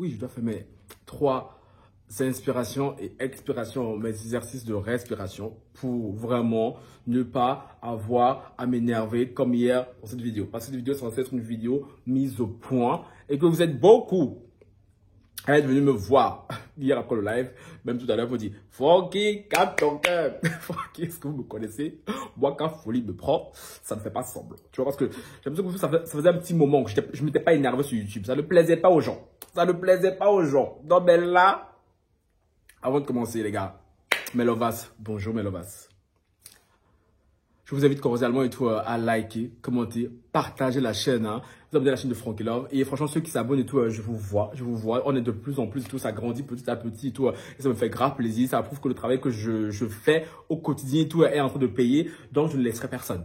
Oui, je dois faire mes 3 inspirations et expirations, mes exercices de respiration pour vraiment ne pas avoir à m'énerver comme hier pour cette vidéo. Parce que cette vidéo, c'est censé être une vidéo mise au point et que vous êtes beaucoup à être venu me voir hier après le live. Même tout à l'heure, vous dites, Francky, calme ton cœur. Francky, est-ce que vous me connaissez? Moi, quand folie me prend, ça ne fait pas semblant. Tu vois, parce que j'ai l'impression que ça faisait un petit moment que je ne m'étais pas énervé sur YouTube. Ça ne plaisait pas aux gens. Ça ne plaisait pas aux gens. Non, mais là, avant de commencer, les gars, Melovas, bonjour Melovas. Je vous invite cordialement et tout à liker, commenter, partager la chaîne. Hein. Vous abonnez à la chaîne de Francky Love. Et franchement, ceux qui s'abonnent et tout, je vous vois. On est de plus en plus et tout, ça grandit petit à petit et tout. Et ça me fait grave plaisir. Ça prouve que le travail que je fais au quotidien et tout est en train de payer. Donc, je ne laisserai personne.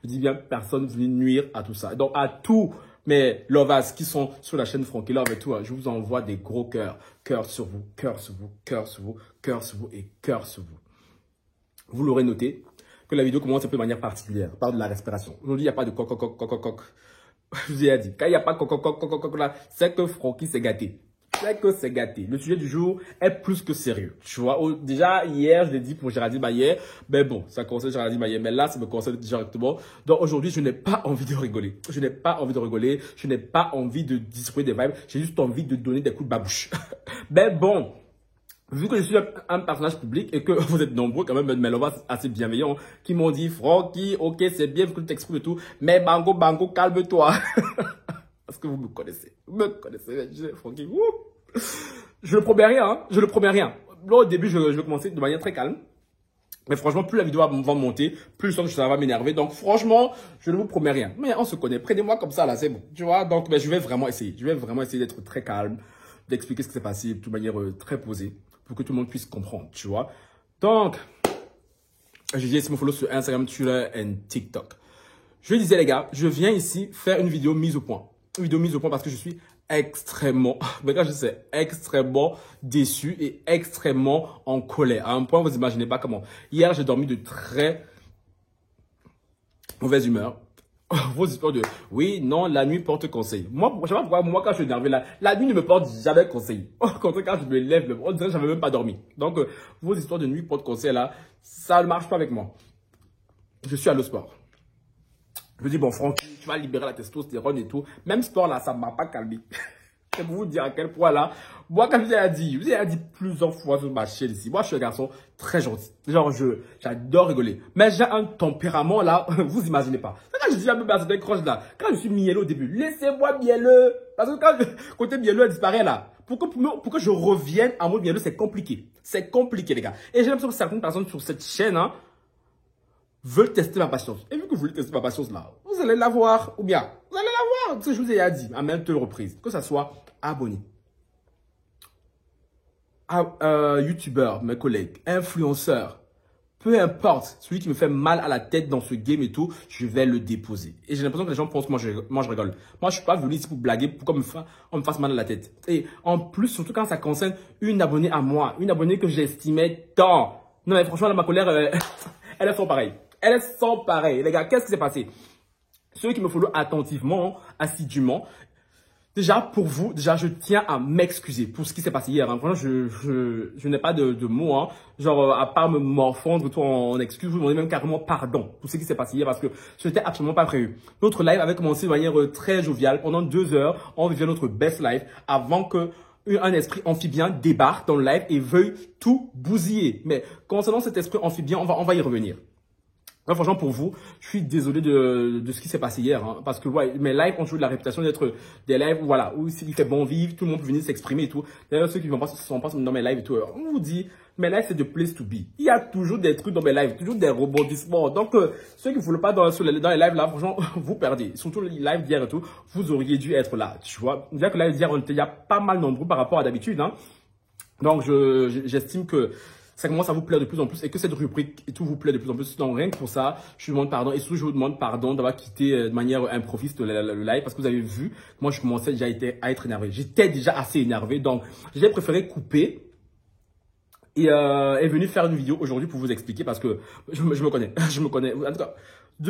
Je dis bien personne venir nuire à tout ça. Donc, à tous mes lovers qui sont sur la chaîne Francky Love et tout, je vous envoie des gros cœurs. Cœurs sur vous, cœurs sur vous, cœurs sur vous, cœurs sur vous et cœurs sur vous. Vous l'aurez noté que la vidéo commence un peu de manière particulière, par de la respiration. Aujourd'hui, il n'y a pas de coq, coq, coq, coq, coq. Je vous ai dit, quand il n'y a pas coq, coq, coq, coq, coq, là, c'est que Francky s'est gâté. C'est que c'est gâté. Le sujet du jour est plus que sérieux. Tu vois, déjà, hier, je l'ai dit pour Géraldine Maillet, mais bon, ça concerne Géraldine Maillet, mais là, ça me concerne directement. Donc aujourd'hui, je n'ai pas envie de rigoler. Je n'ai pas envie de rigoler. Je n'ai pas envie de distribuer des vibes. J'ai juste envie de donner des coups de babouche. Mais bon. Vu que je suis un personnage public et que vous êtes nombreux, quand même, mes lovers assez bienveillants, qui m'ont dit, Francky, ok, c'est bien que tu t'exprimes et tout, mais bango, calme-toi. Parce que vous me connaissez. Vous me connaissez, Francky. Je ne promets rien, hein. Je ne promets rien. Là, au début, je vais commencer de manière très calme. Mais franchement, plus la vidéo va monter, plus je sens que ça va m'énerver. Donc, franchement, je ne vous promets rien. Mais on se connaît. Prenez-moi comme ça, là, c'est bon. Tu vois, donc, je vais vraiment essayer. Je vais vraiment essayer d'être très calme, d'expliquer ce qui s'est passé de manière très posée, pour que tout le monde puisse comprendre, tu vois. Donc, je disais, si me follow sur Instagram, Twitter et TikTok. Je disais, les gars, je viens ici faire une vidéo mise au point. Une vidéo mise au point parce que je suis extrêmement, mais quand je sais, extrêmement déçu et extrêmement en colère. À un point, vous imaginez pas comment. Hier, j'ai dormi de très mauvaise humeur. Vos histoires de oui, non, la nuit porte conseil. Moi, je sais pas pourquoi, moi, quand je suis énervé, la nuit ne me porte jamais conseil. Au contraire, quand je me lève, on dirait que je n'avais même pas dormi. Donc, vos histoires de nuit porte conseil là, ça ne marche pas avec moi. Je suis à le sport. Je me dis, bon, Francky, tu vas libérer la testostérone et tout. Même sport là, ça ne m'a pas calmé. C'est pour vous dire à quel point là, moi, comme je vous ai dit plusieurs fois sur ma chaîne ici, moi, je suis un garçon très gentil. Genre, j'adore rigoler. Mais j'ai un tempérament là, vous imaginez pas. C'est quand je dis à mes personnes croches là, quand je suis mielleux au début, laissez-moi mielleux. Parce que quand le côté mielleux disparaît là, pour que je revienne à mode mielleux, c'est compliqué. C'est compliqué, les gars. Et j'ai l'impression que certaines personnes sur cette chaîne, hein, veulent tester ma patience. Et vu que vous voulez tester ma patience là, vous allez la voir. Ou bien, vous allez la voir. Ce que je vous ai dit à maintes reprises. Que ça soit abonné, youtubeur, mes collègues, influenceurs, peu importe, celui qui me fait mal à la tête dans ce game et tout, je vais le déposer. Et j'ai l'impression que les gens pensent que moi je rigole. Moi, je suis pas venu ici pour blaguer, pour qu'on me fasse mal à la tête. Et en plus, surtout quand ça concerne une abonnée à moi, une abonnée que j'estimais tant. Non, mais franchement, là, ma colère, elle est sans pareil. Elle est sans pareil. Les gars, qu'est-ce qui s'est passé? Ceux qui me follow attentivement, assidûment, déjà, pour vous, je tiens à m'excuser pour ce qui s'est passé hier. Hein. Vraiment, je n'ai pas de mots. Hein. Genre, à part me morfondre tout en excuses, vous demandez même carrément pardon pour ce qui s'est passé hier parce que ce n'était absolument pas prévu. Notre live avait commencé de manière très joviale. Pendant 2 heures, on vivait notre best live avant que un esprit amphibien débarque dans le live et veuille tout bousiller. Mais concernant cet esprit amphibien, on va y revenir. Ouais, franchement, pour vous, je suis désolé de ce qui s'est passé hier. Hein, parce que ouais, mes lives ont toujours la réputation d'être des lives voilà, où il fait bon vivre, tout le monde peut venir s'exprimer et tout. D'ailleurs, ceux qui ne sont pas dans mes lives et tout, on vous dit, mes lives, c'est de place to be. Il y a toujours des trucs dans mes lives, toujours des rebondissements. Donc, ceux qui ne voulaient pas dans les lives là, franchement, vous perdez. Surtout les lives d'hier et tout, vous auriez dû être là. Tu vois, déjà que live d'hier, il y a pas mal nombreux par rapport à d'habitude. Hein. Donc, j'estime que ça commence à vous plaire de plus en plus et que cette rubrique et tout vous plaît de plus en plus. Donc rien que pour ça, je vous demande pardon et surtout je vous demande pardon d'avoir quitté de manière improviste le live parce que vous avez vu, moi je commençais déjà à être énervé. J'étais déjà assez énervé donc j'ai préféré couper Et est venu faire une vidéo aujourd'hui pour vous expliquer parce que je me connais. Je me connais. En tout cas,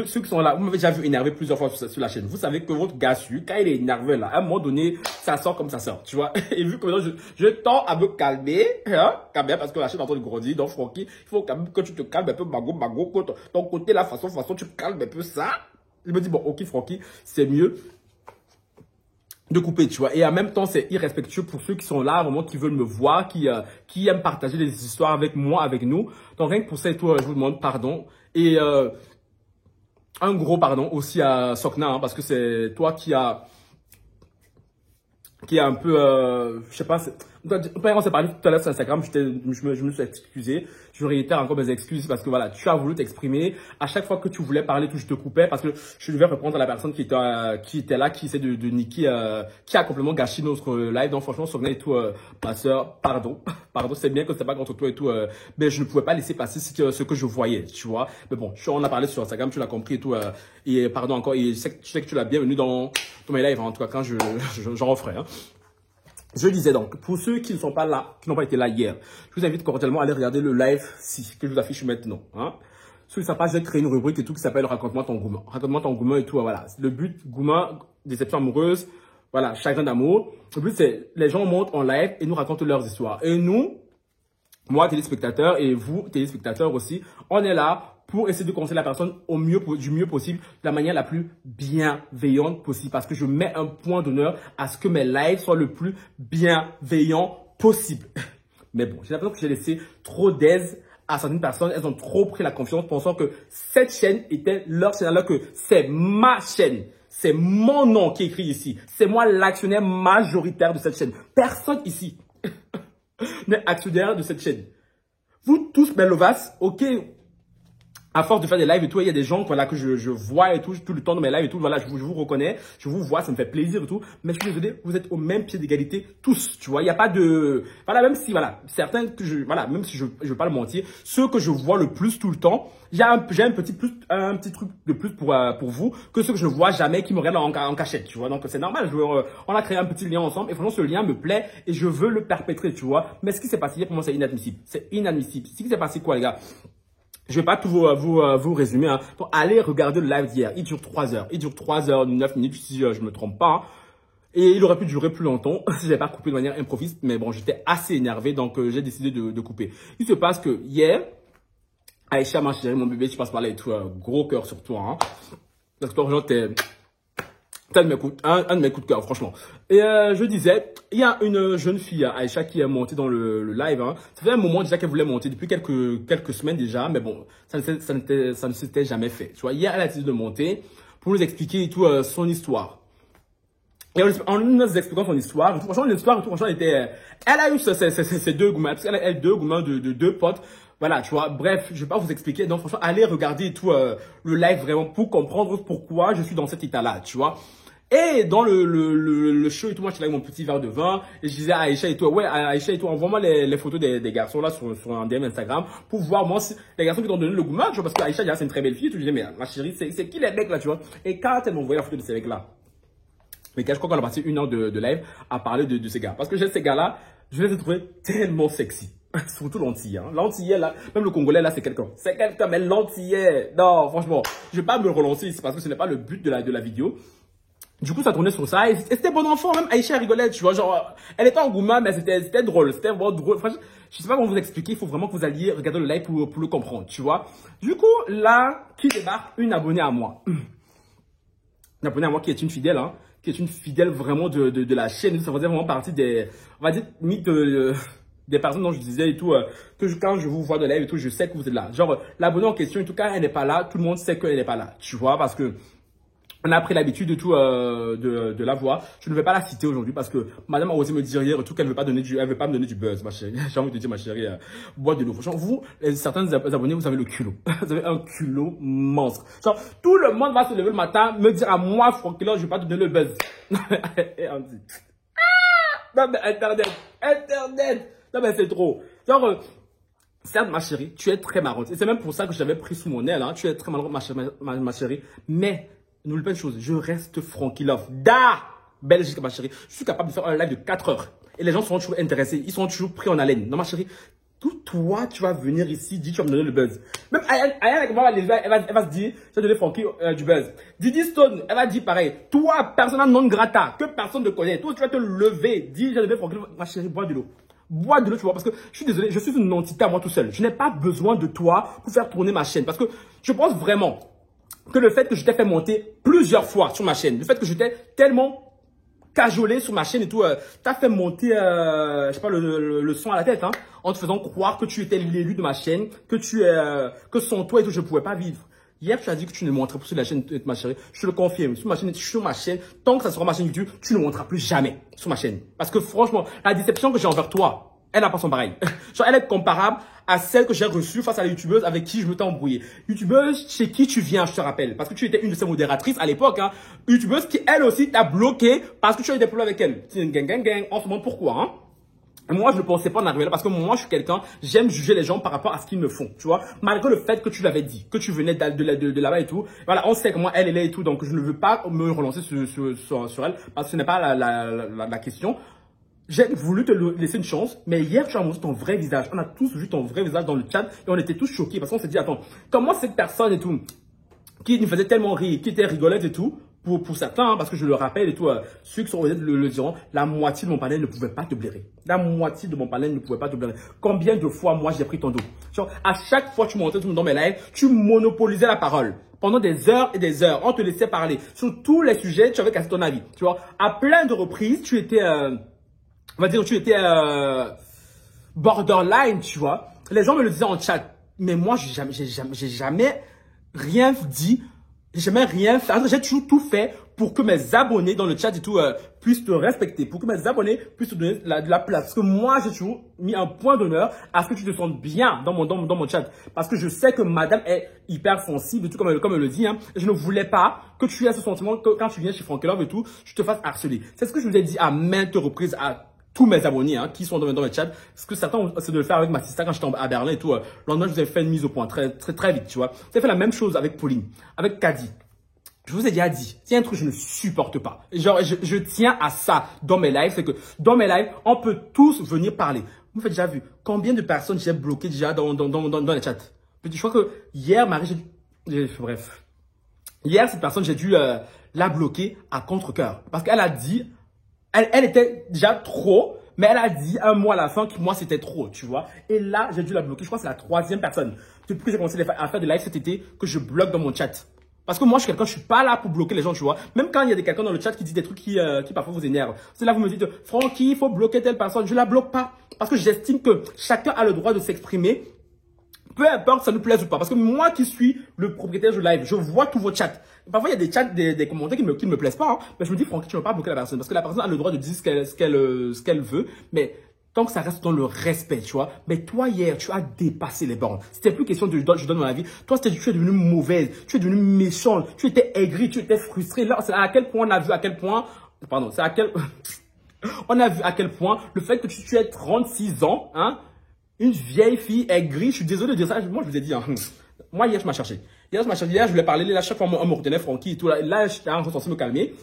ceux qui sont là, vous m'avez déjà vu énervé plusieurs fois sur la chaîne. Vous savez que votre gars, quand il est énervé là, à un moment donné, ça sort comme ça sort, tu vois. Et vu que maintenant, je tends à me calmer, hein, quand même, parce que la chaîne est en train de grandir. Donc, Francky, il faut quand même que tu te calmes un peu, mago, ton côté là, façon, tu calmes un peu ça. Je me dis, bon, ok, Francky, c'est mieux de couper, tu vois. Et en même temps, c'est irrespectueux pour ceux qui sont là, vraiment, qui veulent me voir, qui aiment partager des histoires avec moi, avec nous. Donc, rien que pour ça et tout, je vous demande pardon. Et un gros pardon aussi à Sokna, hein, parce que c'est toi qui a un peu, je sais pas, on s'est parlé tout à l'heure sur Instagram, je me suis excusé, je réitère encore mes excuses parce que voilà, tu as voulu t'exprimer, à chaque fois que tu voulais parler, je te coupais parce que je devais répondre à la personne qui était là, qui essaie de niquer, qui a complètement gâché notre live. Donc franchement, Sogna et tout, ma soeur, pardon, c'est bien que c'était pas contre toi et tout, mais je ne pouvais pas laisser passer ce que je voyais, tu vois. Mais bon, on a parlé sur Instagram, tu l'as compris et tout, et pardon encore, et je sais que tu l'as bienvenue dans mes lives, hein, en tout cas quand j'en referai, hein. Je disais donc, pour ceux qui ne sont pas là, qui n'ont pas été là hier, je vous invite cordialement à aller regarder le live que je vous affiche maintenant. Hein. Sur sa page, j'ai créé une rubrique et tout qui s'appelle Raconte-moi ton gourmand. Raconte-moi ton gourmand et tout, voilà. Le but, gourmand, déception amoureuse, voilà, chagrin d'amour. Le but, c'est les gens montent en live et nous racontent leurs histoires. Et nous, moi, téléspectateurs, et vous, téléspectateurs aussi, on est là pour essayer de conseiller la personne du mieux possible, de la manière la plus bienveillante possible. Parce que je mets un point d'honneur à ce que mes lives soient le plus bienveillant possible. Mais bon, j'ai l'impression que j'ai laissé trop d'aise à certaines personnes. Elles ont trop pris la confiance pensant que cette chaîne était leur chaîne, alors que c'est ma chaîne. C'est mon nom qui est écrit ici. C'est moi l'actionnaire majoritaire de cette chaîne. Personne ici n'est actionnaire de cette chaîne. Vous tous, mes lovas, ok, à force de faire des lives et tout, il y a des gens voilà, que je vois et tout le temps dans mes lives et tout, voilà, je vous reconnais, je vous vois, ça me fait plaisir et tout, mais je suis désolé, vous êtes au même pied d'égalité tous, tu vois, il n'y a pas de, voilà, même si, voilà, certains que voilà, même si je veux pas le mentir, ceux que je vois le plus tout le temps, j'ai un petit truc de plus pour vous, que ceux que je ne vois jamais, qui me regardent en cachette, tu vois, donc c'est normal, on a créé un petit lien ensemble, et franchement, ce lien me plaît, et je veux le perpétrer, tu vois, mais ce qui s'est passé hier, pour moi, c'est inadmissible, ce qui s'est passé quoi, les gars? Je vais pas tout vous résumer. Hein. Donc, allez regarder le live d'hier. Il dure 3 heures. Il dure 3 heures, 9 minutes, si je me trompe pas. Hein. Et il aurait pu durer plus longtemps si j'avais pas coupé de manière improviste. Mais bon, j'étais assez énervé, donc j'ai décidé de couper. Il se passe que hier, Aïcha, ma chérie, mon bébé, tu passes par là et tout, gros cœur sur toi. Hein. Parce que toi, t'es un de mes coups de cœur, franchement. Et je disais, il y a une jeune fille, Aïcha, qui est montée dans le live. Hein. Ça fait un moment déjà qu'elle voulait monter, depuis quelques semaines déjà, mais bon, ça ne s'était jamais fait. Tu vois, hier, elle a décidé de monter pour nous expliquer et tout son histoire. Et en nous expliquant son histoire, franchement, l'histoire, franchement, elle a eu ces deux gourmands, parce qu'elle a deux gourmands de deux potes. Voilà, tu vois, bref, je vais pas vous expliquer. Donc, franchement, allez regarder tout le live vraiment pour comprendre pourquoi je suis dans cet état-là, tu vois. Et dans le show et tout, moi, j'étais avec mon petit verre de vin et je disais à Aïcha et tout, ouais, Aïcha et tout, envoie-moi les photos des garçons là sur un DM Instagram pour voir moi si les garçons qui t'ont donné le gourmand, tu vois, parce que Aïcha, c'est une très belle fille. Et tout, je disais, mais ma chérie, c'est qui les mecs là, tu vois. Et quand elle m'a envoyé la photo de ces mecs-là, mais je crois qu'on a passé 1 heure de live à parler de ces gars. Parce que ces gars-là, je les ai trouvés tellement sexy. Surtout l'antillais. Hein. L'antillais, là, même le Congolais, là, c'est quelqu'un. C'est quelqu'un, mais l'antillais, non, franchement, je vais pas me relancer ici parce que ce n'est pas le but de la vidéo. Du coup, ça tournait sur ça et c'était bon enfant. Même Aïcha rigolait, tu vois, genre, elle était en gourmand, mais c'était drôle. C'était vraiment drôle. Enfin, je sais pas comment vous expliquer. Il faut vraiment que vous alliez regarder le live pour le comprendre, tu vois. Du coup, là, qui débarque? Une abonnée à moi. Une abonnée à moi qui est une fidèle, hein. Qui est une fidèle vraiment de la chaîne. Ça faisait vraiment partie des, on va dire, des personnes dont je disais et tout, quand je vous vois de live et tout, je sais que vous êtes là. Genre, l'abonné en question, en tout cas, elle n'est pas là. Tout le monde sait qu'elle n'est pas là. Tu vois, parce que on a pris l'habitude de tout de la voir. Je ne vais pas la citer aujourd'hui parce que madame a osé me dire hier tout qu'elle veut pas veut pas me donner du buzz, ma chérie. J'ai envie de dire, ma chérie, bois de l'eau. Franchement, vous, certains abonnés, vous avez le culot. Vous avez un culot monstre. Genre, tout le monde va se lever le matin, me dire à moi, Francky, là, je vais pas te donner le buzz. Et on dit, non, mais Internet. Non, mais c'est trop. Genre, certes, ma chérie, tu es très marrante. Et c'est même pour ça que je t'avais pris sous mon aile, hein. Tu es très marrante, ma chérie. Mais, n'oublie pas une chose, je reste Francky Love. Belgique, ma chérie. Je suis capable de faire un live de 4 heures. Et les gens sont toujours intéressés. Ils sont toujours pris en haleine. Non, ma chérie, Toi, tu vas venir ici, dis, tu vas me donner le buzz. Même Ayane, elle va se dire, je vais donner Francky du buzz. Didi Stone, elle va dire pareil. Toi, persona non grata, que personne ne connaît. Toi, tu vas te lever, dis, je vais donner Francky. Ma chérie, bois de l'eau. Bois de l'eau, tu vois, parce que je suis désolé, je suis une entité à moi tout seul. Je n'ai pas besoin de toi pour faire tourner ma chaîne. Parce que je pense vraiment que le fait que je t'ai fait monter plusieurs fois sur ma chaîne, le fait que je t'ai tellement cajolé sur ma chaîne et tout, t'as fait monter, je sais pas, le son à la tête, hein, en te faisant croire que tu étais l'élu de ma chaîne, que sans toi et tout, je ne pouvais pas vivre. Hier, tu as dit que tu ne montrais plus sur la chaîne de ma chérie. Je te le confirme. Sur ma chaîne, tant que ça sera ma chaîne YouTube, tu ne monteras plus jamais sur ma chaîne. Parce que franchement, la déception que j'ai envers toi, elle n'a pas son pareil. Genre, elle est comparable à celle que j'ai reçue face à la youtubeuse avec qui je me t'ai embrouillé. Youtubeuse chez qui tu viens, je te rappelle. Parce que tu étais une de ses modératrices à l'époque. Hein. Youtubeuse qui, elle aussi, t'a bloqué parce que tu as eu des problèmes avec elle. C'est une gang. On se demande pourquoi. Hein. Et moi, je ne pensais pas en arriver là parce que moi, je suis quelqu'un, j'aime juger les gens par rapport à ce qu'ils me font. Tu vois, malgré le fait que tu l'avais dit, que tu venais de là-bas et tout. Voilà, on sait comment elle est et tout. Donc, je ne veux pas me relancer sur elle parce que ce n'est pas la question. J'ai voulu te laisser une chance, mais hier, tu as montré ton vrai visage. On a tous vu ton vrai visage dans le chat et on était tous choqués parce qu'on s'est dit, attends, comment cette personne et tout, qui nous faisait tellement rire, qui était rigolette et tout, pour certains, hein, parce que je le rappelle et tout, ceux qui sont honnêtes le diront, la moitié de mon panel ne pouvait pas te blairer. La moitié de mon panel ne pouvait pas te blairer. Combien de fois, moi, j'ai pris ton dos? Genre, à chaque fois que tu montais dans mes lives, tu monopolisais la parole. Pendant des heures et des heures, on te laissait parler. Sur tous les sujets, tu avais cassé ton avis. Tu vois, à plein de reprises, tu étais... on va dire, tu étais borderline, tu vois. Les gens me le disaient en chat. Mais moi, j'ai jamais rien dit. J'ai jamais rien fait. J'ai toujours tout fait pour que mes abonnés dans le chat et tout puissent te respecter. Pour que mes abonnés puissent te donner de la place. Parce que moi, j'ai toujours mis un point d'honneur à ce que tu te sentes bien dans mon chat. Parce que je sais que madame est hyper sensible, tout comme elle le dit. Hein. Et je ne voulais pas que tu aies ce sentiment que quand tu viens chez Francky Love et tout, je te fasse harceler. C'est ce que je vous ai dit à maintes reprises à tous mes abonnés hein, qui sont dans le chat. Ce que certains c'est de le faire avec ma sister quand j'étais à Berlin et tout. Le lendemain, je vous ai fait une mise au point très vite, tu vois. J'ai fait la même chose avec Pauline, avec Kadi. Je vous ai déjà dit, c'est un truc que je ne supporte pas. Genre, je tiens à ça dans mes lives. C'est que dans mes lives, on peut tous venir parler. Vous avez déjà vu combien de personnes j'ai bloquées déjà dans les chats. Je crois que hier, Marie, bref. Hier, cette personne, j'ai dû la bloquer à contre-cœur. Parce qu'elle a dit... Elle était déjà trop, mais elle a dit un mot à la fin que moi c'était trop, tu vois. Et là, j'ai dû la bloquer. Je crois que c'est la 3e personne depuis que j'ai commencé à faire des lives cet été que je bloque dans mon chat. Parce que moi, je suis quelqu'un, je suis pas là pour bloquer les gens, tu vois. Même quand il y a quelqu'un dans le chat qui dit des trucs qui parfois vous énervent. C'est là que vous me dites, Francky, il faut bloquer telle personne. Je la bloque pas. Parce que j'estime que chacun a le droit de s'exprimer. Peu importe ça nous plaise ou pas. Parce que moi qui suis le propriétaire du live, je vois tous vos chats. Parfois, il y a des chats, des commentaires qui ne me plaisent pas. Hein. Mais je me dis, Francky, tu ne vas pas bloquer la personne. Parce que la personne a le droit de dire ce qu'elle veut. Mais tant que ça reste dans le respect, tu vois. Mais toi, hier, tu as dépassé les bornes. C'était plus question de je donne mon avis. Toi, tu es devenue mauvaise. Tu es devenue méchante. Tu étais aigrie. Tu étais frustrée. Là, c'est à quel point on a vu à quel point... Pardon, c'est à quel... on a vu à quel point le fait que tu aies 36 ans, hein, une vieille fille aigrie, je suis désolé de dire ça, moi je vous ai dit, hein, moi hier je m'ai cherché. Hier je voulais parler, là chaque fois on me retenait Francky et tout, là j'étais censé me calmer.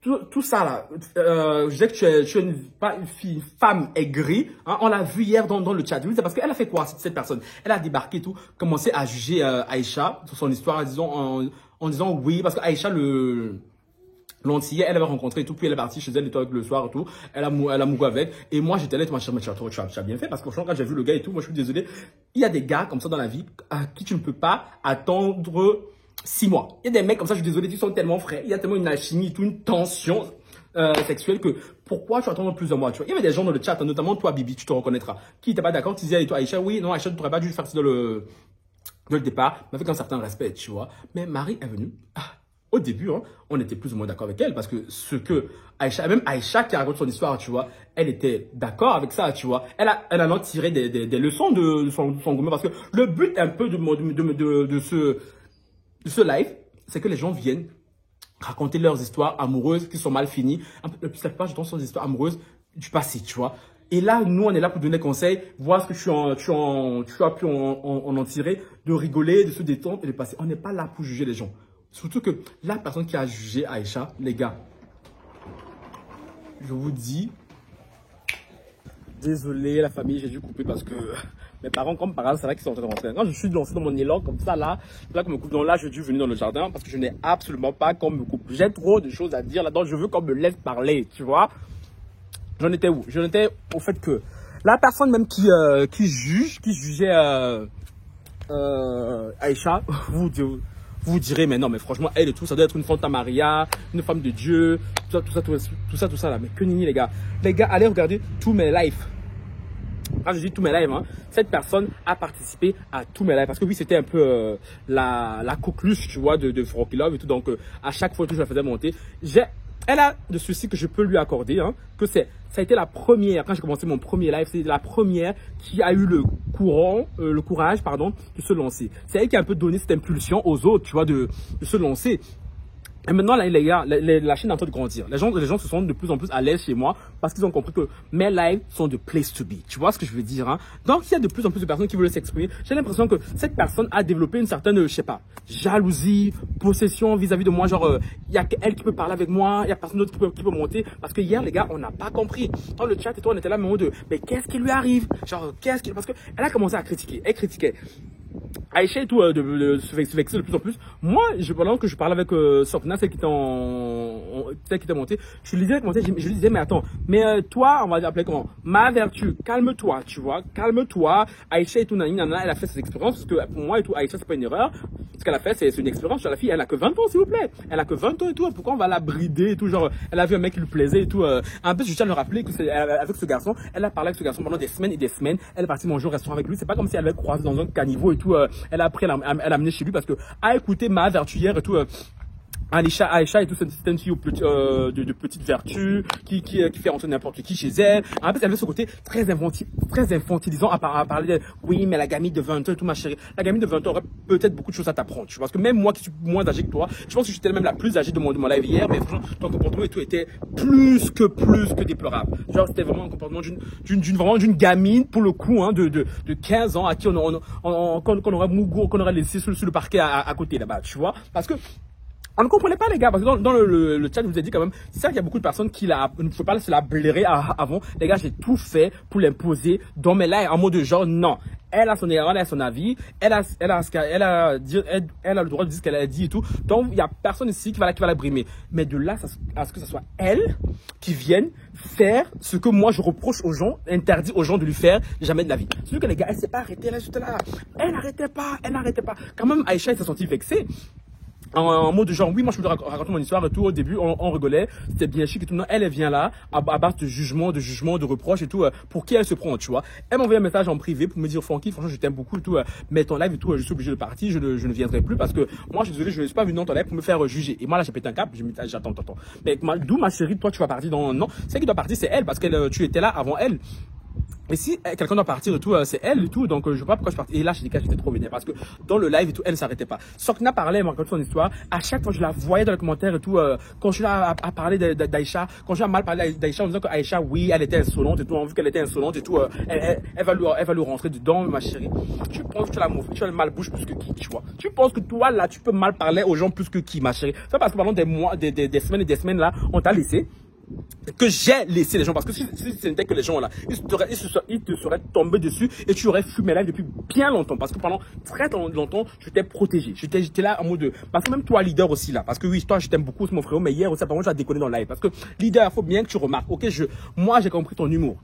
Tout ça là, je disais que tu es une femme aigrie, hein, on l'a vu hier dans le chat. Oui, c'est parce qu'elle a fait quoi cette personne? Elle a débarqué et tout, commencé à juger Aïcha sur son histoire en disant oui, parce que Aïcha l'antillais, elle avait rencontré et tout, puis elle est partie chez elle le soir et tout, elle a mouru avec, et moi j'étais là, tu as bien fait, parce que franchement quand j'ai vu le gars et tout, moi je suis désolé, il y a des gars comme ça dans la vie à qui tu ne peux pas attendre 6 mois. Il y a des mecs comme ça, je suis désolé, qui sont tellement frais, il y a tellement une alchimie, toute une tension sexuelle que pourquoi tu attends plusieurs mois, tu vois. Il y avait des gens dans le chat, notamment toi Bibi, tu te reconnaîtras, qui n'était pas d'accord, tu disais et toi Aïcha, oui, non Aïcha, tu n'aurais pas dû faire ça dès le départ, mais avec un certain respect, tu vois. Mais Marie est venue. Au début, hein, on était plus ou moins d'accord avec elle parce que ce que Aïcha, même Aïcha qui raconte son histoire, tu vois, elle était d'accord avec ça, tu vois. Elle a tiré des leçons de son gourmet parce que le but un peu de ce live, c'est que les gens viennent raconter leurs histoires amoureuses qui sont mal finies. La plupart du temps, sont des histoires amoureuses du passé, tu vois. Et là, nous, on est là pour donner conseils, voir ce que tu as pu en tirer, de rigoler, de se détendre et de passer. On n'est pas là pour juger les gens. Surtout que la personne qui a jugé Aïcha, les gars, je vous dis, Désolé, la famille, j'ai dû couper parce que mes parents, comme par hasard, c'est là qu'ils sont en train de rentrer. Quand je suis lancé dans mon élan, comme ça, là qu'on me coupe. Donc là, j'ai dû venir dans le jardin parce que je n'ai absolument pas qu'on me coupe. J'ai trop de choses à dire là-dedans. Je veux qu'on me laisse parler, tu vois. J'en étais où? J'en étais au fait que la personne même qui jugeait Aïcha, vous direz, mais non, mais franchement, elle et tout, ça doit être une Fanta Maria, une femme de Dieu, tout ça là. Mais que nini, les gars. Les gars, allez regarder tous mes lives. Quand je dis tous mes lives, hein, cette personne a participé à tous mes lives. Parce que oui, c'était un peu la coqueluche, tu vois, de Frankie Love et tout. Donc, à chaque fois que je la faisais monter, elle a de ceci que je peux lui accorder, hein, que ça a été la première, quand j'ai commencé mon premier live, c'est la première qui a eu le courage, de se lancer. C'est elle qui a un peu donné cette impulsion aux autres, tu vois, de se lancer. Et maintenant, là, les gars, la chaîne est en train de grandir. Les gens se sont de plus en plus à l'aise chez moi parce qu'ils ont compris que mes lives sont de place to be. Tu vois ce que je veux dire, hein? Donc, il y a de plus en plus de personnes qui veulent s'exprimer. J'ai l'impression que cette personne a développé une certaine, je sais pas, jalousie, possession vis-à-vis de moi. Genre, il y a elle qui peut parler avec moi, il y a personne d'autre qui peut monter. Parce que hier, les gars, on n'a pas compris. Dans le chat et tout, on était là, mais qu'est-ce qui lui arrive? Genre, parce que elle a commencé à critiquer. Elle critiquait Aïcha et tout, de se vexer de plus en plus. Moi, pendant que je parlais avec Sopna, celle qui était montée, je lui disais, mais attends, mais toi, on va appeler comment? Ma vertu, calme-toi, tu vois, calme-toi. Aïcha et tout, elle a fait ses expériences, parce que pour moi et tout, Aïcha, c'est pas une erreur. Ce qu'elle a fait, c'est une expérience. La fille, elle a que 20 ans, s'il vous plaît. Elle a que 20 ans et tout. Pourquoi on va la brider et tout? Genre, elle a vu un mec qui lui plaisait et tout. En plus, je tiens à le rappeler que avec ce garçon, elle a parlé avec ce garçon pendant des semaines et des semaines. Elle est partie manger au restaurant avec lui. C'est pas comme si elle avait croisé dans un caniveau et tout. Elle a appris, elle a amené chez lui parce que, à écouter ma vertu hier et tout. Aïcha et tout, c'est une fille de petite vertu qui fait rentrer n'importe qui chez elle. En plus, elle avait ce côté très infantilisant à parler de oui, mais la gamine de 20 ans et tout, ma chérie. La gamine de 20 ans aurait peut-être beaucoup de choses à t'apprendre. Tu vois, parce que même moi qui suis moins âgé que toi, je pense que j'étais même la plus âgée de mon live hier, mais franchement, ton comportement et tout était plus que déplorable. Genre, c'était vraiment un comportement d'une gamine, pour le coup, hein, de 15 ans à qui qu'on aurait laissé sur le parquet à côté là-bas, tu vois. Parce que on ne comprenait pas, les gars, parce que dans le chat, je vous ai dit quand même, c'est ça qu'il y a beaucoup de personnes qui ne faut pas se la blairer avant. Les gars, j'ai tout fait pour l'imposer dans mes lives en mode de genre, non. Elle a son erreur, elle a son avis, elle a le droit de dire ce qu'elle a dit et tout. Donc, il n'y a personne ici qui va la brimer. Mais de là à ce que ce soit elle qui vienne faire ce que moi je reproche aux gens, interdit aux gens de lui faire jamais de la vie. C'est que les gars, elle s'est pas arrêtée, elle est juste là. Elle n'arrêtait pas. Quand même, Aïcha, elle s'est sentie vexée. En mode de genre, oui, moi je peux raconter mon histoire et tout. Au début, on rigolait, c'était bien chic et tout. Non, elle vient là, à base de jugement, de reproches et tout. Pour qui elle se prend, tu vois. Elle m'a envoyé un message en privé pour me dire, Francky, franchement, je t'aime beaucoup et tout. Mais ton live et tout, je suis obligé de partir, je ne viendrai plus parce que moi, je suis désolé, je ne suis pas venu dans ton live pour me faire juger. Et moi, là, j'ai pété un cap, j'attends. Mais d'où ma chérie, toi, tu vas partir dans. Non, celle qui doit partir, c'est elle parce que tu étais là avant elle. Et si quelqu'un doit partir et tout, c'est elle et tout, donc je sais pas pourquoi je partais. Et là, j'étais trop vénère parce que dans le live et tout, elle ne s'arrêtait pas. Sokna parlait, elle m'a raconté son histoire. À chaque fois, je la voyais dans les commentaires et tout, quand je suis là à parler d'Aïcha, quand je suis mal parlé d'Aïcha en disant qu'Aïcha, oui, elle était insolente et tout, on a vu qu'elle était insolente et tout, elle va lui rentrer dedans, ma chérie. Tu penses que tu as le mal bouche plus que qui, tu vois. Tu penses que toi, là, tu peux mal parler aux gens plus que qui, ma chérie. C'est parce que pendant des mois, des semaines et des semaines, là, on t'a laissé. Que j'ai laissé les gens, parce que si ce n'était que les gens là, ils te seraient tombés dessus et tu aurais fumé là depuis bien longtemps, parce que pendant très longtemps je t'ai protégé, j'étais là en mode de, parce que même toi leader aussi là, parce que oui, toi je t'aime beaucoup, c'est mon frère, mais hier aussi apparemment tu as déconné dans le live, parce que leader, il faut bien que tu remarques, ok, moi j'ai compris ton humour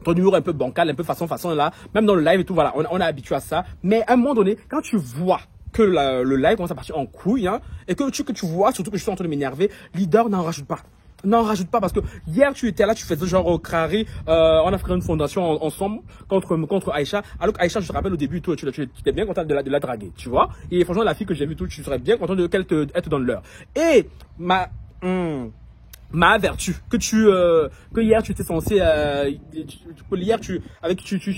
un peu bancal, un peu façon là, même dans le live et tout, voilà, on est habitué à ça, mais à un moment donné, quand tu vois que le live commence à partir en couille, hein, et que tu vois surtout que je suis en train de m'énerver, leader, n'en rajoute pas. Non, rajoute pas, parce que hier tu étais là, tu faisais genre au carré, on a fait une fondation ensemble contre Aïcha. Alors qu'Aïcha, je te rappelle au début, tu étais bien content de la draguer, tu vois. Et franchement, la fille que j'ai vue, tu serais bien content qu'elle te donne l'heure. Et ma vertu, que hier tu étais censé, hier tu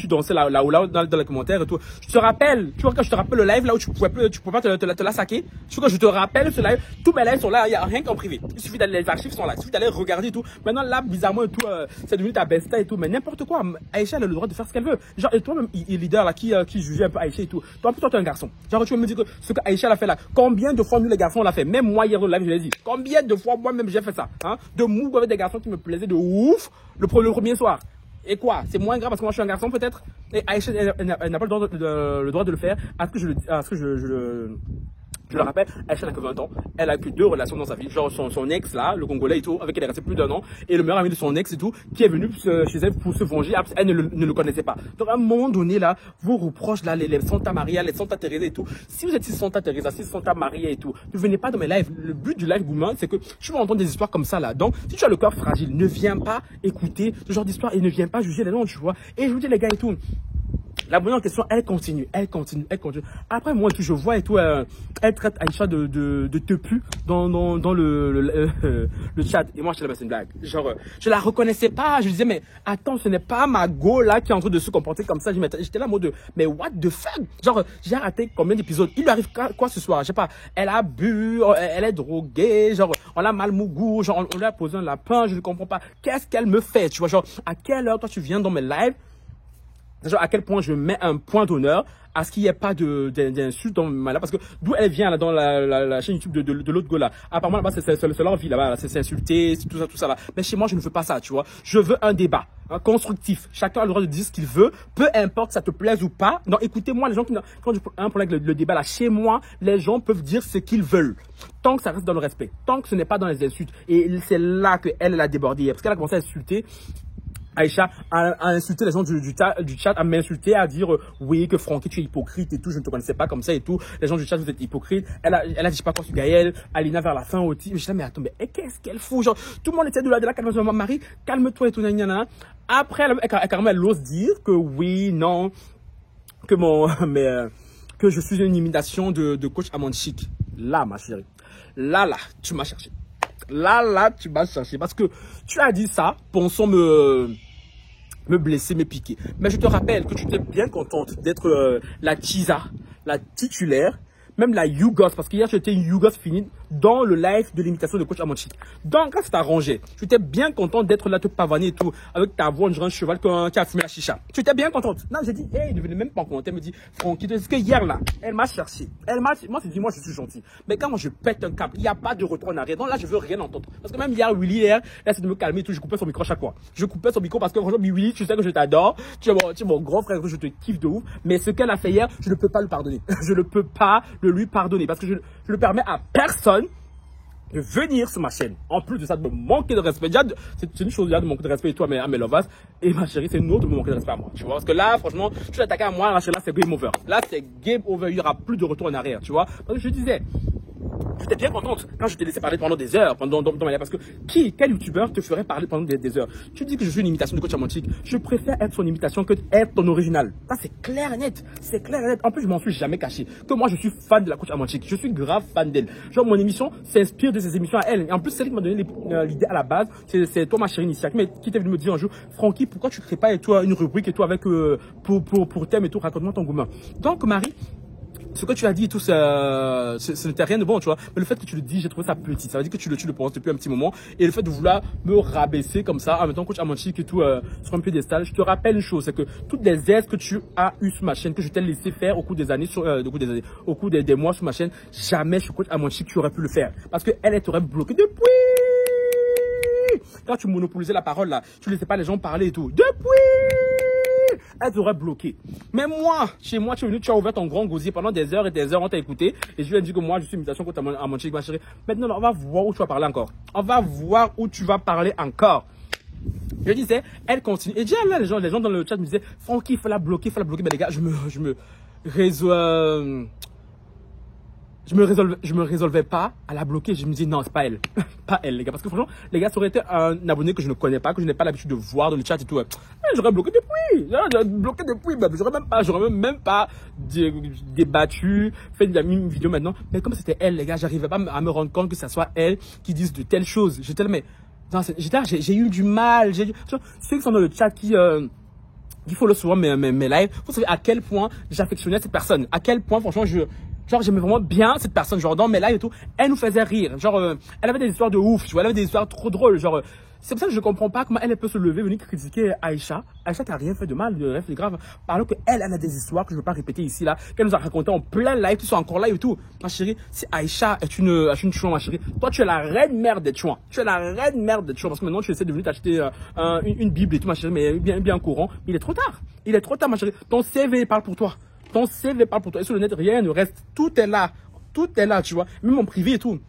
dansais là dans les commentaires et tout. Je te rappelle, tu vois, quand je te rappelle le live là où tu pouvais pas te la saquer. Tu vois, que je te rappelle ce live, tous mes lives sont là, il n'y a rien qu'en privé. Il suffit d'aller, les archives sont là, il suffit d'aller regarder et tout. Maintenant là, bizarrement et tout, c'est devenu ta besta et tout, mais n'importe quoi. Aïcha, elle a le droit de faire ce qu'elle veut. Genre, et toi-même, leader là, qui jugeait un peu Aïcha et tout. Toi, tu es un garçon. Genre, tu vas me dire que ce que Aïcha a fait là, combien de fois nous les garçons on l'a fait? Même moi hier au live, je l'ai dit. Combien de fois moi-même j'ai fait ça, hein? De mou avec des garçons qui me plaisaient de ouf le premier soir. Et quoi? C'est moins grave parce que moi je suis un garçon peut-être? Et Aïcha, elle n'a pas le droit de le faire. À ce que je le rappelle, Aïcha n'a que 20 ans. Elle a que 2 relations dans sa vie. Genre son ex là, le Congolais et tout, avec qui elle est restée plus d'1 an. Et le meilleur ami de son ex et tout, qui est venu chez elle pour se venger. Elle ne le connaissait pas. Donc à un moment donné là, vos reproches là, les Santa Maria, les Santa Teresa et tout. Si vous êtes si Santa Teresa, si Santa Maria et tout, ne venez pas dans mes lives. Le but du live Gourmand, c'est que tu vas entendre des histoires comme ça là. Donc si tu as le cœur fragile, ne viens pas écouter ce genre d'histoire et ne viens pas juger les gens, tu vois. Et je vous dis les gars et tout. La bonne en question, elle continue. Après, moi, je vois et tout, elle traite Aïcha de tepu dans le chat. Et moi, je te c'est une blague. Genre, je la reconnaissais pas. Je disais, mais attends, ce n'est pas ma go là qui est en train de se comporter comme ça. J'étais là en mode, mais what the fuck? Genre, j'ai raté combien d'épisodes? Il lui arrive quoi ce soir? Je sais pas. Elle a bu, elle est droguée, genre, on l'a mal mougou, genre, on lui a posé un lapin, je ne comprends pas. Qu'est-ce qu'elle me fait? Tu vois, genre, à quelle heure toi tu viens dans mes lives? Genre à quel point je mets un point d'honneur à ce qu'il n'y ait pas d'insultes dans ma live. Parce que d'où elle vient là, dans la chaîne YouTube de l'autre gars là. Apparemment là-bas c'est leur vie là-bas, c'est insulter, tout ça là. Mais chez moi je ne veux pas ça, tu vois. Je veux un débat constructif. Chacun a le droit de dire ce qu'il veut, peu importe ça te plaise ou pas. Non, écoutez-moi, les gens qui ont un problème avec le débat là, chez moi, les gens peuvent dire ce qu'ils veulent. Tant que ça reste dans le respect, tant que ce n'est pas dans les insultes. Et c'est là qu'elle a débordé. Parce qu'elle a commencé à insulter. Aïcha a insulté les gens du chat, à m'insulter, à dire oui que Francky tu es hypocrite et tout, je ne te connaissais pas comme ça et tout, les gens du chat vous êtes hypocrite. Elle a dit je sais pas quoi sur Gaël, Alina vers la fin aussi. Mais je dis mais attends, mais qu'est-ce qu'elle fout, genre tout le monde était de la calme, Marie, calme-toi et tout, Après elle ose dire que oui, non, que que je suis une imitation de coach Amanchik. Là ma chérie, là tu m'as cherché. Là, tu m'as cherché parce que tu as dit ça, pensant me blesser, me piquer. Mais je te rappelle que tu étais bien contente d'être la Tisa, la titulaire, même la Yougos, parce qu'hier, tu étais une Yougos finie dans le live de l'imitation de coach Amanchik. Donc, quand c'est arrangé, tu étais bien contente d'être là, te pavaner et tout, avec ta voix, un cheval qui a fumé la chicha. Tu étais bien contente. Non, j'ai dit, hey, ne venez même pas en commentaire. Elle me dit, Francky, est-ce que hier là, elle m'a cherché. Moi, c'est dit, moi, je suis gentil. Mais quand moi, je pète un câble, il n'y a pas de retour en arrière. Donc là, je veux rien entendre. Parce que même hier, Willy, elle essaie de me calmer et tout. Je coupais son micro à chaque fois. Je coupais son micro parce que, franchement, Willy, tu sais que je t'adore. Tu es mon grand frère, que je te kiffe de ouf. Mais ce qu'elle a fait hier, je ne peux pas le pardonner. Je ne peux pas le lui pardonner. Parce que je ne permets à personne de venir sur ma chaîne. En plus de ça, de me manquer de respect. C'est une chose déjà de manquer de respect à mes lovas. Et ma chérie, c'est une autre de me manquer de respect à moi. Tu vois, parce que là, franchement, tu l'attaques à moi, là, c'est game over. Là, c'est game over. Il n'y aura plus de retour en arrière. Tu vois, parce que je disais, j'étais bien contente quand je t'ai laissé parler pendant des heures, dans ma live. Parce que quel youtubeur te ferait parler pendant des heures? Tu dis que je suis une imitation de coach Amanchik. Je préfère être son imitation que être ton original. Ça, c'est clair et net. C'est clair et net. En plus, je m'en suis jamais caché. Que moi, je suis fan de la coach Amanchik. Je suis grave fan d'elle. Genre, mon émission s'inspire de ses émissions à elle. Et en plus, celle qui m'a donné l'idée à la base, c'est toi, ma chérie Nissia, qui t'est venu me dire un jour, Francky, pourquoi tu crées pas et toi une rubrique et toi avec pour thème et tout, raconte-moi ton gourmand. Donc, Marie, ce que tu as dit et tout, ce n'était rien de bon, tu vois. Mais le fait que tu le dis, j'ai trouvé ça petit. Ça veut dire que tu le penses depuis un petit moment. Et le fait de vouloir me rabaisser comme ça, en même temps, coach Amanchik et tout, sur un piédestal, je te rappelle une chose, c'est que toutes les aides que tu as eues sur ma chaîne, que je t'ai laissé faire au cours des années, au cours des mois sur ma chaîne, jamais sur coach Amanchik tu aurais pu le faire. Parce qu'elle t'aurait bloqué depuis. Quand tu monopolisais la parole là, tu ne laissais pas les gens parler et tout. Elle t'aurait bloqué. Mais moi, chez moi, tu es venu, tu as ouvert ton grand gosier pendant des heures et des heures, on t'a écouté. Et je lui ai dit que moi, je suis imitation contre Amanchik, ma chérie. Maintenant, on va voir où tu vas parler encore. On va voir où tu vas parler encore. Je disais, elle continue. Et déjà là, les gens dans le chat me disaient, Francky, il faut la bloquer. Mais les gars, je me résolvais pas à la bloquer. Je me dis non, c'est pas elle. Pas elle, les gars. Parce que franchement, les gars, ça aurait été un abonné que je ne connais pas, que je n'ai pas l'habitude de voir dans le chat et tout. J'aurais bloqué depuis. J'aurais même pas débattu, fait une vidéo maintenant. Mais comme c'était elle, les gars, j'arrivais pas à me rendre compte que ça soit elle qui dise de telles choses. J'étais là, mais j'ai eu du mal. Ceux qui sont dans le chat qui follow souvent mes lives, vous savez à quel point j'affectionnais cette personne. À quel point, franchement, Genre, j'aimais vraiment bien cette personne, genre, dans mes lives et tout. Elle nous faisait rire. Genre, elle avait des histoires de ouf, tu vois. Elle avait des histoires trop drôles. Genre, c'est pour ça que je comprends pas comment elle peut se lever, venir critiquer Aïcha. Aïcha qui a rien fait de mal, rien fait de grave. Alors qu'elle a des histoires que je ne veux pas répéter ici, là, qu'elle nous a racontées en plein live, qui sont encore là et tout. Ma chérie, si Aïcha est une chouin, ma chérie, toi, tu es la reine mère des chouins. Tu es la reine mère des chouins. Parce que maintenant, tu essaies de venir t'acheter une Bible et tout, ma chérie, mais bien courant. Il est trop tard. Il est trop tard, ma chérie. Ton CV parle pour toi. Ton CV parle pour toi. Et sur le net, rien ne reste. Tout est là. Tout est là, tu vois. Même en privé et tout.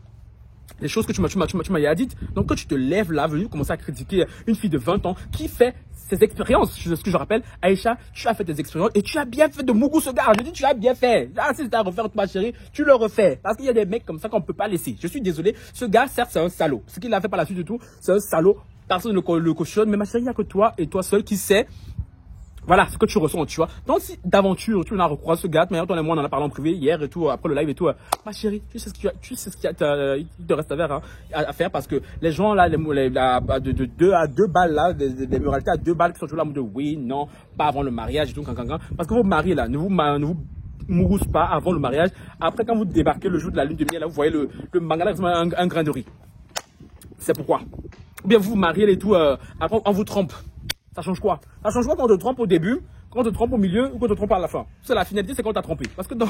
Les choses que tu m'as dites. Donc, quand tu te lèves là, venu commencer à critiquer une fille de 20 ans qui fait ses expériences, c'est ce que je rappelle, Aïcha, tu as fait tes expériences et tu as bien fait de Mougou ce gars. Je dis, tu as bien fait. Là, si c'est à refaire, ma chérie, tu le refais. Parce qu'il y a des mecs comme ça qu'on ne peut pas laisser. Je suis désolé. Ce gars, certes, c'est un salaud. Ce qu'il a fait par la suite de tout, c'est un salaud. Personne ne le cautionne. Mais ma chérie, il n'y a que toi et toi seul qui sais. Voilà ce que tu ressens, tu vois. Donc, si d'aventure, tu n'as recroisé ce gars, mais toi et moi, on en a parlé en privé hier et tout, après le live et tout. Ma chérie, tu sais ce qu'il te reste à faire parce que les gens là, de 2 à 2 balles là, des moralités à 2 balles qui sont toujours là, de oui, non, pas avant le mariage et tout, parce que vos maris là, ne vous mouroussent pas avant le mariage. Après, quand vous débarquez le jour de la lune de miel, là, vous voyez le manga là, un grain de riz. C'est pourquoi. Ou bien vous vous mariez et tout, après on vous trompe. Ça change quoi? Ça change quoi quand on te trompe au début, quand on te trompe au milieu ou quand on te trompe à la fin? C'est la finalité, c'est quand on t'a trompé. Parce que dans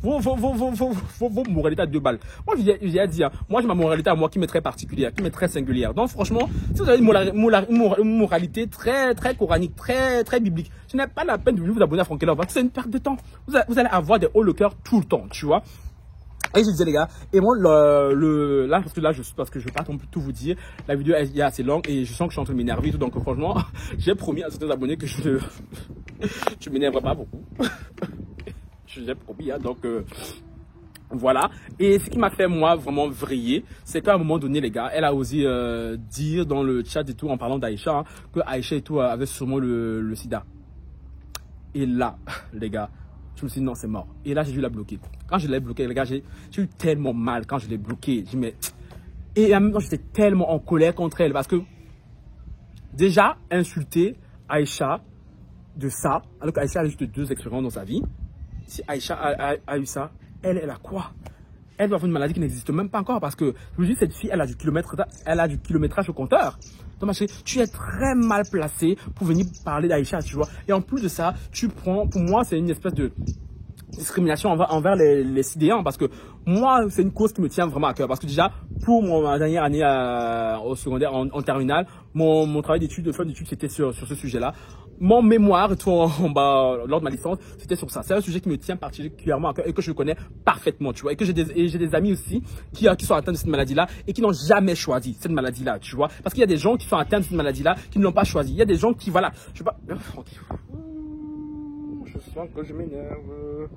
vos moralités à 2 balles. Moi, j'ai à dire, moi, j'ai ma moralité à moi qui m'est très particulière, qui m'est très singulière. Donc, franchement, si vous avez une moralité très coranique, très biblique, ce n'est pas la peine de venir vous abonner à Frankie Love. C'est une perte de temps. Vous allez avoir des hauts le cœur tout le temps, tu vois. Et je disais les gars, et moi là parce que je ne vais pas tout vous dire, la vidéo est assez longue et je sens que je suis en train de m'énerver tout, donc franchement j'ai promis à certains abonnés que je ne m'énerverai pas beaucoup. J'ai promis, hein, donc voilà. Et ce qui m'a fait moi vraiment vriller, c'est qu'à un moment donné les gars, elle a osé dire dans le chat et tout en parlant d'Aïcha, hein, que Aïcha et tout avait sûrement le sida. Et là les gars, je me suis dit non, c'est mort. Et là, j'ai dû la bloquer. Quand je l'ai bloqué, les gars, j'ai eu tellement mal quand je l'ai bloqué. Et en même temps, j'étais tellement en colère contre elle. Parce que déjà, insulter Aïcha de ça, alors qu'Aïcha a juste 2 expériences dans sa vie. Si Aïcha a eu ça, elle a quoi? Elle doit avoir une maladie qui n'existe même pas encore. Parce que, je vous dis, cette fille, elle a du kilométrage au compteur. Donc, ma chérie, tu es très mal placé pour venir parler d'Aïcha, tu vois. Et en plus de ça, pour moi, c'est une espèce de discrimination envers les sidéens. Parce que moi, c'est une cause qui me tient vraiment à cœur. Parce que déjà, pour ma dernière année au secondaire, en terminale, mon travail d'études, de fin d'études, c'était sur ce sujet-là. Mon mémoire et tout lors de ma licence, c'était sur ça. C'est un sujet qui me tient particulièrement à cœur et que je connais parfaitement, tu vois. Et que j'ai des amis aussi qui sont atteints de cette maladie-là et qui n'ont jamais choisi cette maladie-là, tu vois. Parce qu'il y a des gens qui sont atteints de cette maladie-là qui ne l'ont pas choisi. Il y a des gens qui, voilà, je sais pas. Je sens que je m'énerve.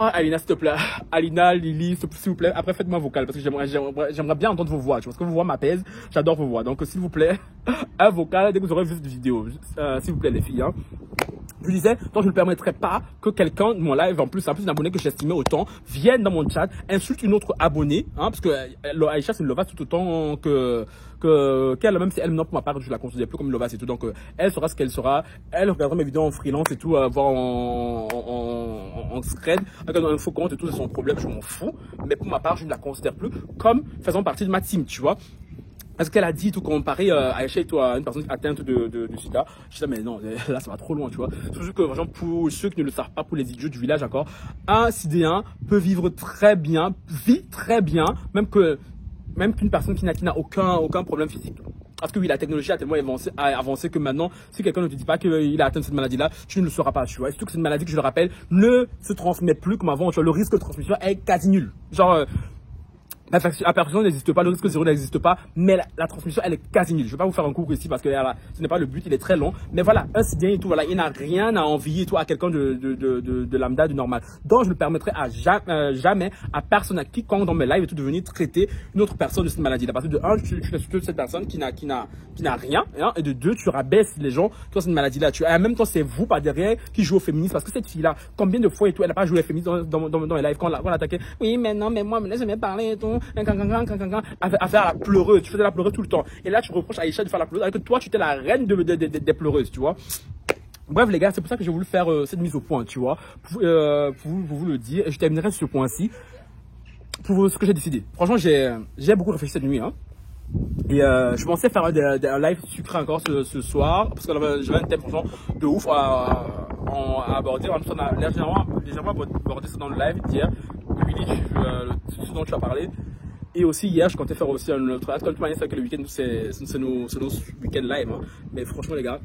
Ah, Alina, s'il te plaît. Alina, Lily, s'il vous plaît. Après, faites-moi un vocal parce que j'aimerais bien entendre vos voix. Tu vois, parce que vos voix m'apaisent. J'adore vos voix. Donc, s'il vous plaît, un vocal dès que vous aurez vu cette vidéo. S'il vous plaît, les filles. Hein. Je disais, donc je ne permettrai pas que quelqu'un de mon live, en plus un abonné que j'estimais autant, vienne dans mon chat, insulte une autre abonnée, hein, parce que Aïcha, c'est une lovasse tout autant qu'elle, même si elle, non, pour ma part, je la considère plus comme une lovasse et tout. Donc, elle sera ce qu'elle sera. Elle regardera mes vidéos en freelance et tout, voir en scred, avec un faux compte et tout, c'est son problème, je m'en fous. Mais pour ma part, je ne la considère plus comme faisant partie de ma team, tu vois. Parce qu'elle a dit tout comparé à Aïcha et toi, à une personne atteinte de sida. Je disais, mais non, là, ça va trop loin, tu vois. Surtout que, par exemple, pour ceux qui ne le savent pas, pour les idiots du village encore, un sidéen peut vit très bien, même qu'une personne qui n'a aucun problème physique. Parce que oui, la technologie a tellement avancé que maintenant, si quelqu'un ne te dit pas qu'il a atteint cette maladie-là, tu ne le sauras pas, tu vois. Et surtout que c'est une maladie que, je le rappelle, ne se transmet plus comme avant, tu vois. Le risque de transmission est quasi nul. Genre, la perfection n'existe pas, le risque zéro n'existe pas, mais la transmission, elle est quasi nulle. Je ne vais pas vous faire un cours ici parce que ce n'est pas le but, il est très long. Mais voilà, un sidien et tout, voilà, il n'a rien à envier tout à quelqu'un de lambda, du normal. Donc, je ne permettrai jamais à personne, à quiconque dans mes lives et tout, de venir traiter une autre personne de cette maladie-là. Parce que de un, tu insultes cette personne qui n'a rien, hein, et de deux, tu rabaisses les gens qui ont cette maladie-là. Et en même temps, c'est vous, par derrière, qui jouez au féminisme. Parce que cette fille-là, combien de fois et tout, elle n'a pas joué au féminisme dans les lives quand on l'attaquait. Oui, mais non, mais moi, me laisse jamais parler et tout. À faire la pleureuse, tu faisais la pleureuse tout le temps. Et là, tu reproches à Aïcha de faire la pleureuse, alors que toi, tu étais la reine des pleureuses, tu vois. Bref, les gars, c'est pour ça que j'ai voulu faire cette mise au point, tu vois, pour vous le dire. Et je terminerai sur ce point-ci pour ce que j'ai décidé. Franchement, j'ai beaucoup réfléchi cette nuit, hein. Et je pensais faire un live sucré encore ce soir, parce que j'avais un thème franchement de ouf à aborder. En plus, on a légèrement abordé ça dans le live d'hier. Willy, ce dont tu as parlé. Et aussi hier, je comptais faire aussi un autre live. Comme tu m'as dit, que le week-end, c'est nos week-end live. Hein. Mais franchement, les gars,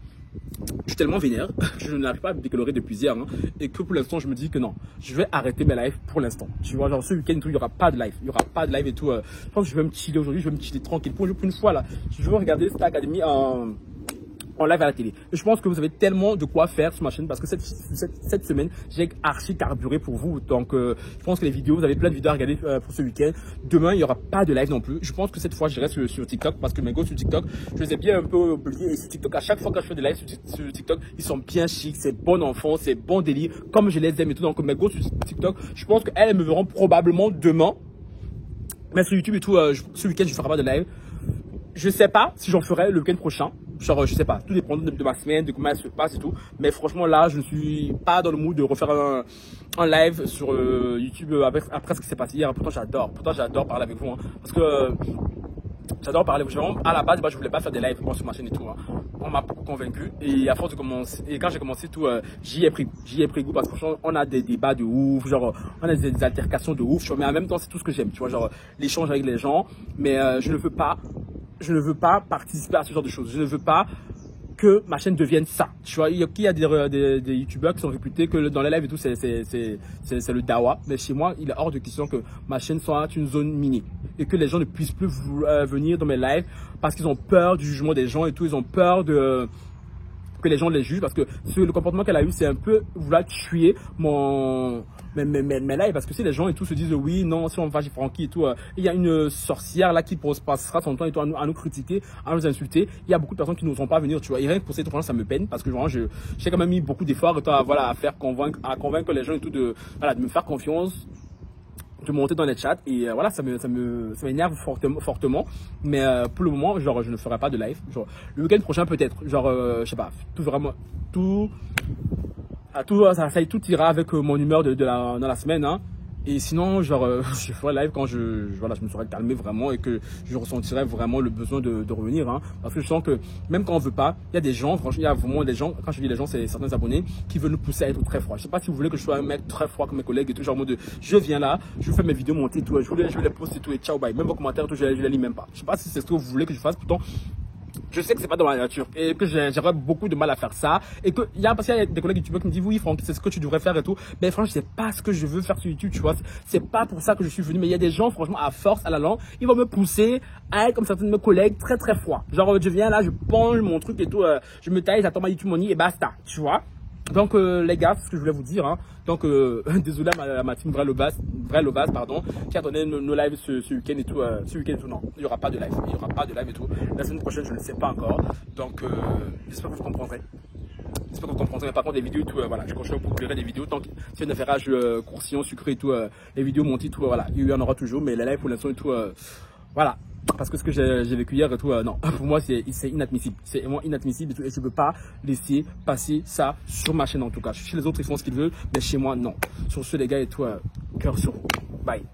je suis tellement vénère, je n'arrive pas à me décolorer depuis hier, hein, et que pour l'instant je me dis que non, je vais arrêter mes lives pour l'instant. Tu vois, genre ce week-end il n'y aura pas de live, et tout. Je pense que je vais me chiller aujourd'hui, je vais me chiller tranquille. Pour une fois là, je vais regarder Star Academy en live à la télé. Et je pense que vous avez tellement de quoi faire sur ma chaîne parce que cette semaine, j'ai archi carburé pour vous. Donc, je pense que les vidéos, vous avez plein de vidéos à regarder pour ce week-end. Demain, il n'y aura pas de live non plus. Je pense que cette fois, je reste sur TikTok parce que mes gosses sur TikTok, je les ai bien un peu oubliés. Et sur TikTok, à chaque fois que je fais des lives sur TikTok, ils sont bien chics, c'est bon enfant, c'est bon délire, comme je les aime et tout. Donc, mes gosses sur TikTok, je pense qu'elles me verront probablement demain. Mais sur YouTube et tout, ce week-end, je ne ferai pas de live. Je sais pas si j'en ferai le week-end prochain. Genre, je sais pas, tout dépend de ma semaine, de comment elle se passe et tout. Mais franchement, là, je ne suis pas dans le mood de refaire un live sur YouTube après ce qui s'est passé hier. Pourtant, j'adore parler avec vous. Hein, parce que j'adore parler. Vraiment, à la base, je voulais pas faire des lives moi, sur ma chaîne et tout. Hein. On m'a beaucoup convaincu. Et à force de commencer, et quand j'ai commencé tout, j'y ai pris goût. Parce que franchement, on a des débats de ouf. Genre, on a des altercations de ouf. Mais en même temps, c'est tout ce que j'aime. Tu vois, genre, l'échange avec les gens. Mais je ne veux pas participer à ce genre de choses. Je ne veux pas que ma chaîne devienne ça. Tu vois, il y a des youtubeurs qui sont réputés que dans les lives et tout, c'est le dawa. Mais chez moi, il est hors de question que ma chaîne soit une zone minée et que les gens ne puissent plus venir dans mes lives parce qu'ils ont peur du jugement des gens et tout. Ils ont peur que les gens les jugent parce que le comportement qu'elle a eu, c'est un peu vouloir tuer mes lives parce que si les gens et tout se disent oui, non, si on va chez Francky et tout, il y a une sorcière là qui passera son temps et tout à nous critiquer, à nous insulter. Il y a beaucoup de personnes qui n'oseront pas venir, tu vois. Et rien que pour cette fois, ça me peine parce que vraiment, j'ai quand même mis beaucoup d'efforts à convaincre les gens et tout de me faire confiance, de monter dans les chats et voilà, ça m'énerve fortement, mais pour le moment, genre, je ne ferai pas de live. Genre, le week-end prochain peut-être, genre, je sais pas, tout ira avec mon humeur dans la semaine, hein. Et sinon, genre, je ferai live quand je me serai calmé vraiment et que je ressentirai vraiment le besoin de revenir, hein. Parce que je sens que même quand on veut pas, il y a des gens, franchement, il y a vraiment des gens, quand je dis les gens, c'est certains abonnés qui veulent nous pousser à être très froid. Je sais pas si vous voulez que je sois un mec très froid comme mes collègues et tout, genre en mode, je viens là, je fais mes vidéos montées et tout, je vais les poster et tout et ciao, bye. Même vos commentaires et tout, je les lis même pas. Je sais pas si c'est ce que vous voulez que je fasse, pourtant, je sais que c'est pas dans ma nature et que j'aurais beaucoup de mal à faire ça et que parce qu'il y a des collègues youtubeurs qui me disent oui Franck, c'est ce que tu devrais faire et tout, mais franchement c'est pas ce que je veux faire sur YouTube, tu vois, c'est pas pour ça que je suis venu. Mais il y a des gens franchement à force à la langue, ils vont me pousser à être comme certains de mes collègues très très froid, genre je viens là, je penche mon truc et tout, je me taille, j'attends ma YouTube money et basta, tu vois. Donc les gars, c'est ce que je voulais vous dire, hein. Donc désolé à ma team Vrai Lobas, pardon, qui attendait nos lives ce week-end et tout. Ce week-end et tout, non, il n'y aura pas de live, et tout. La semaine prochaine, je ne sais pas encore. Donc j'espère que vous comprendrez. Mais par contre, les vidéos et tout, voilà, je continue à vous publier des vidéos. Tant qu'il y a un affairage courcillon, sucré et tout, les vidéos montées, tout, voilà, il y en aura toujours. Mais les lives pour l'instant et tout, voilà. Parce que ce que j'ai vécu hier et tout, non, pour moi c'est inadmissible. C'est vraiment inadmissible et tout. Et je ne peux pas laisser passer ça sur ma chaîne en tout cas. Chez les autres, ils font ce qu'ils veulent, mais chez moi, non. Sur ce, les gars et tout, cœur sur vous. Bye.